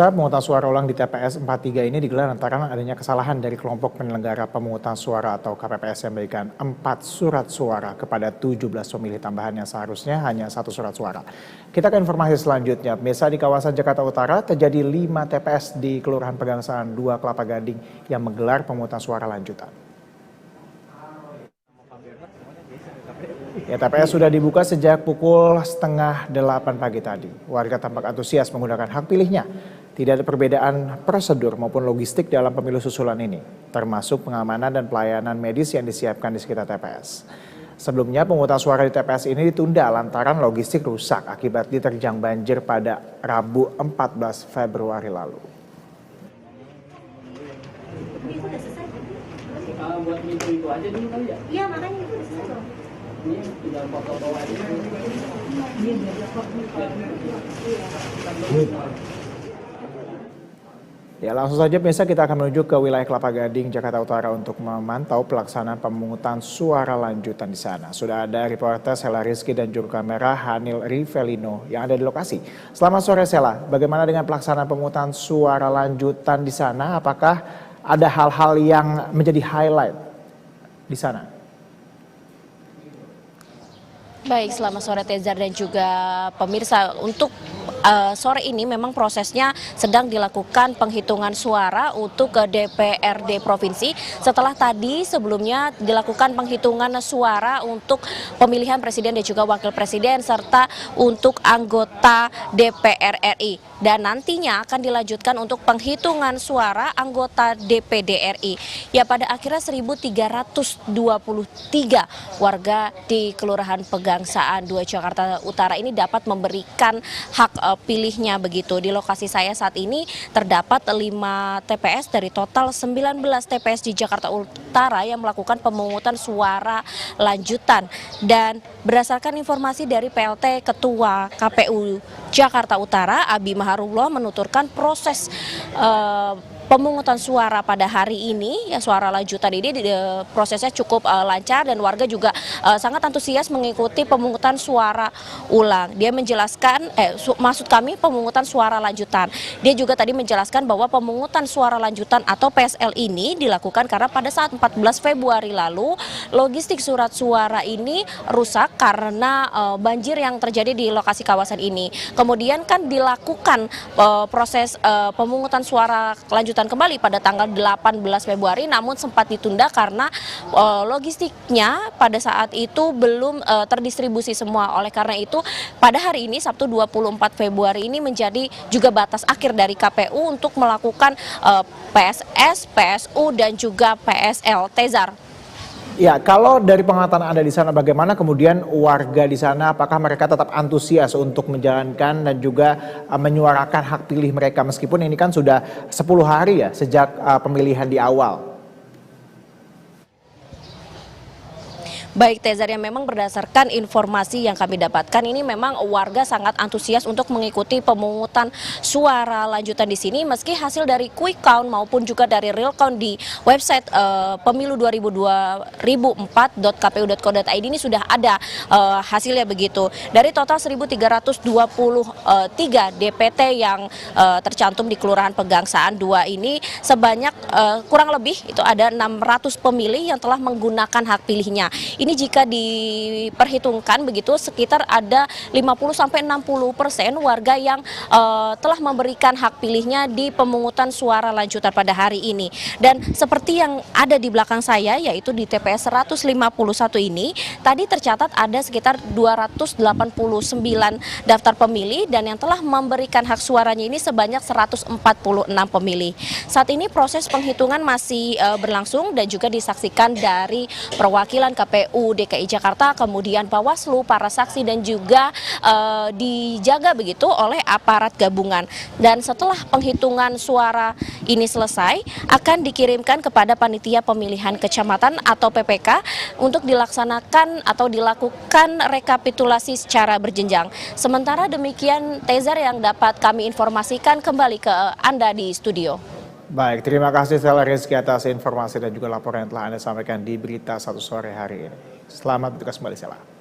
Pemungutan suara ulang di TPS 43 ini digelar lantaran adanya kesalahan dari kelompok penyelenggara pemungutan suara atau KPPS yang memberikan 4 surat suara kepada 17 pemilih tambahan yang seharusnya hanya 1 surat suara. Kita ke informasi selanjutnya. Pemirsa, di kawasan Jakarta Utara terjadi 5 TPS di Kelurahan Pegangsaan 2 Kelapa Gading yang menggelar pemungutan suara lanjutan. Ya, TPS sudah dibuka sejak pukul setengah 8 pagi tadi. Warga tampak antusias menggunakan hak pilihnya. Tidak ada perbedaan prosedur maupun logistik dalam pemilu susulan ini, termasuk pengamanan dan pelayanan medis yang disiapkan di sekitar TPS. Sebelumnya pemungutan suara di TPS ini ditunda lantaran logistik rusak akibat diterjang banjir pada Rabu 14 Februari lalu. Ibu udah selesai? Buat minggu itu aja dulu kali ya? Iya, makanya ibu udah selesai dong. Ini tinggal foto-foto aja. Ya, langsung saja pemirsa, kita akan menuju ke wilayah Kelapa Gading, Jakarta Utara untuk memantau pelaksanaan pemungutan suara lanjutan di sana. Sudah ada reporter Sela Rizky dan juru kamera Hanil Rivelino yang ada di lokasi. Selamat sore Sela, bagaimana dengan pelaksanaan pemungutan suara lanjutan di sana? Apakah ada hal-hal yang menjadi highlight di sana? Baik, selamat sore Tezar dan juga pemirsa. Untuk sore ini memang prosesnya sedang dilakukan penghitungan suara untuk ke DPRD Provinsi. Setelah tadi sebelumnya dilakukan penghitungan suara untuk pemilihan Presiden dan juga Wakil Presiden serta untuk anggota DPR RI. Dan nantinya akan dilanjutkan untuk penghitungan suara anggota DPD RI. Ya, pada akhirnya 1.323 warga di Kelurahan Pegangsaan 2 Jakarta Utara ini dapat memberikan hak pilihnya begitu. Di lokasi saya saat ini terdapat 5 TPS dari total 19 TPS di Jakarta Utara yang melakukan pemungutan suara lanjutan. Dan berdasarkan informasi dari PLT Ketua KPU Jakarta Utara, Abi Maharullah menuturkan proses pemungutan suara pada hari ini, ya suara lanjutan ini prosesnya cukup lancar dan warga juga sangat antusias mengikuti pemungutan suara ulang. Dia menjelaskan, maksud kami pemungutan suara lanjutan. Dia juga tadi menjelaskan bahwa pemungutan suara lanjutan atau PSL ini dilakukan karena pada saat 14 Februari lalu logistik surat suara ini rusak karena banjir yang terjadi di lokasi kawasan ini. Kemudian kan dilakukan proses pemungutan suara lanjutan kembali pada tanggal 18 Februari, namun sempat ditunda karena logistiknya pada saat itu belum terdistribusi semua. Oleh karena itu pada hari ini Sabtu 24 Februari ini menjadi juga batas akhir dari KPU untuk melakukan PSS, PSU dan juga PSL. Tezar. Ya, kalau dari pengamatan Anda di sana, bagaimana kemudian warga di sana, apakah mereka tetap antusias untuk menjalankan dan juga menyuarakan hak pilih mereka meskipun ini kan sudah 10 hari ya sejak pemilihan di awal? Baik Tezar, yang memang berdasarkan informasi yang kami dapatkan ini memang warga sangat antusias untuk mengikuti pemungutan suara lanjutan di sini meski hasil dari quick count maupun juga dari real count di website pemilu 2004.kpu.co.id ini sudah ada hasilnya begitu. Dari total 1.323 DPT yang tercantum di Kelurahan Pegangsaan 2 ini sebanyak kurang lebih itu ada 600 pemilih yang telah menggunakan hak pilihnya. Ini jika diperhitungkan begitu sekitar ada 50-60% warga yang telah memberikan hak pilihnya di pemungutan suara lanjutan pada hari ini. Dan seperti yang ada di belakang saya yaitu di TPS 151 ini tadi tercatat ada sekitar 289 daftar pemilih dan yang telah memberikan hak suaranya ini sebanyak 146 pemilih. Saat ini proses penghitungan masih berlangsung dan juga disaksikan dari perwakilan KPU DKI Jakarta, kemudian Bawaslu, para saksi dan juga dijaga begitu oleh aparat gabungan. Dan setelah penghitungan suara ini selesai, akan dikirimkan kepada panitia pemilihan kecamatan atau PPK untuk dilaksanakan atau dilakukan rekapitulasi secara berjenjang. Sementara demikian Tezar yang dapat kami informasikan, kembali ke Anda di studio. Baik, terima kasih Sela Rizky atas informasi dan juga laporan yang telah Anda sampaikan di Berita Satu Sore hari ini. Selamat bertugas kembali Sela.